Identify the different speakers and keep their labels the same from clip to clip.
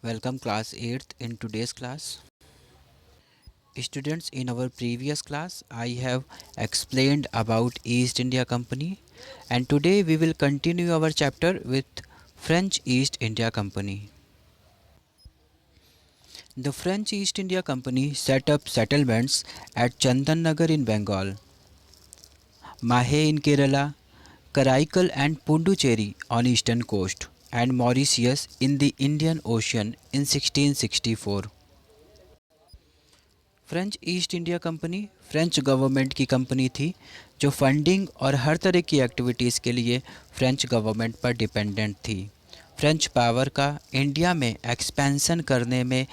Speaker 1: Welcome class 8th in today's class. Students, in our previous class I have explained about East India Company, and today we will continue our chapter with French East India Company. The French East India Company set up settlements at Chandannagar in Bengal, Mahe in Kerala, Karaikal and Pondicherry on eastern coast, and Mauritius in the Indian Ocean in 1664. French east India company French government की company थी जो funding और हर तरह की activities के लिए French government पर dependent थी। फ्रेंच पावर का इंडिया में एक्सपेंशन करने में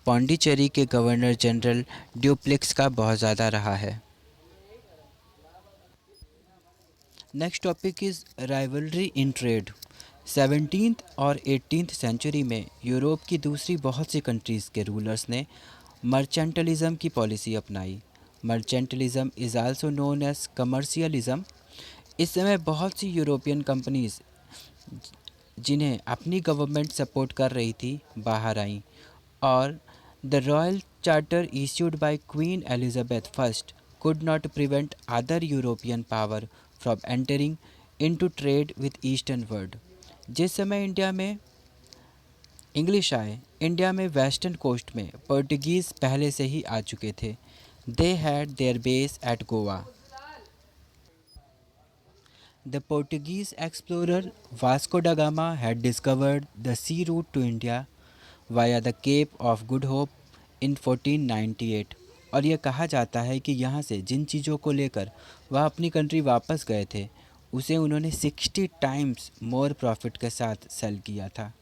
Speaker 1: पौंडीचेरी के गवर्नर जनरल ड्यूप्लेक्स का बहुत ज़्यादा रहा है। Next topic is rivalry in trade. 17th और 18th सेंचुरी में यूरोप की दूसरी बहुत सी कंट्रीज़ के रूलर्स ने मर्चेंटलिज्म की पॉलिसी अपनाई। Mercantilism is also known as commercialism. इस समय बहुत सी यूरोपियन कंपनीज जिन्हें अपनी गवर्नमेंट सपोर्ट कर रही थी बाहर आईं, और the royal charter issued by queen Elizabeth first could not prevent other European power from entering into trade with eastern world. जिस समय इंडिया में इंग्लिश आए, इंडिया में वेस्टर्न कोस्ट में पोर्टुगीज़ पहले से ही आ चुके थे। They had their base at Goa. The Portuguese explorer Vasco da Gama had discovered the sea route to India via the Cape of Good Hope in 1498। और यह कहा जाता है कि यहाँ से जिन चीज़ों को लेकर वह अपनी कंट्री वापस गए थे उसे उन्होंने 60 टाइम्स मोर प्रॉफिट के साथ सेल किया था।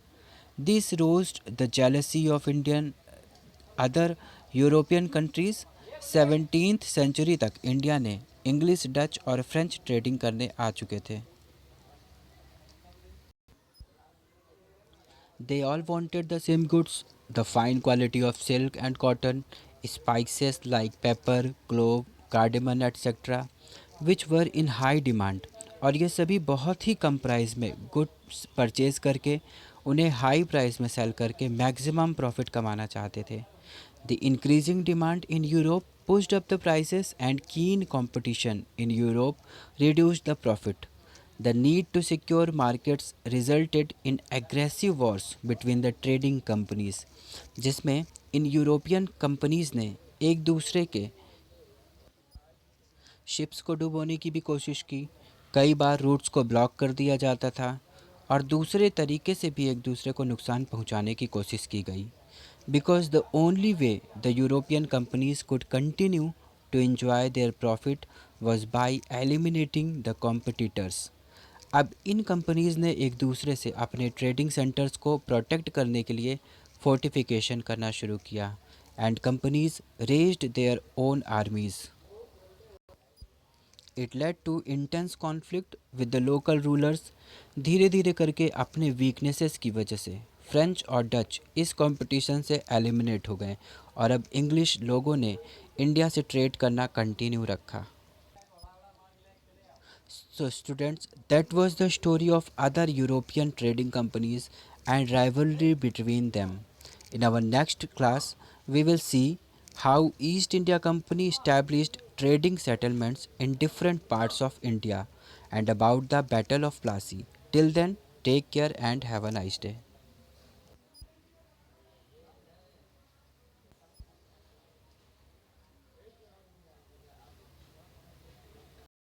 Speaker 1: This roused the jealousy of Indian other European countries. 17th century तक इंडिया ने इंग्लिश, डच और फ्रेंच ट्रेडिंग करने आ चुके थे। They all wanted the same goods, the fine quality of silk and cotton, spices like pepper, clove, cardamom, etc., which were in high demand। और ये सभी बहुत ही कम प्राइस में गुड्स परचेज करके उन्हें हाई प्राइस में सेल करके मैक्सिमम प्रॉफिट कमाना चाहते थे। The increasing demand in Europe pushed up the prices and keen competition in Europe reduced the profit। The need to secure markets resulted in aggressive wars between the trading companies, जिसमें in European companies ने एक दूसरे के ships को डुबोने की भी कोशिश की। कई बार रूट्स को ब्लॉक कर दिया जाता था और दूसरे तरीके से भी एक दूसरे को नुकसान पहुंचाने की कोशिश की गई। Because the only way the European companies could continue to enjoy their profit was by eliminating the competitors। अब इन कंपनीज़ ने एक दूसरे से अपने ट्रेडिंग सेंटर्स को प्रोटेक्ट करने के लिए फोर्टिफिकेशन करना शुरू किया, and companies raised their own armies. It led to intense conflict with the local rulers. धीरे धीरे करके अपने वीकनेसेस की वजह से फ्रेंच और डच इस कंपटीशन से एलिमिनेट हो गए और अब इंग्लिश लोगों ने इंडिया से ट्रेड करना कंटिन्यू रखा। So students, that was the story of other European trading companies and rivalry between them. In our next class, we will see how East India Company established trading settlements in different parts of India and about the Battle of Plassey. Till then, take care and have a nice day.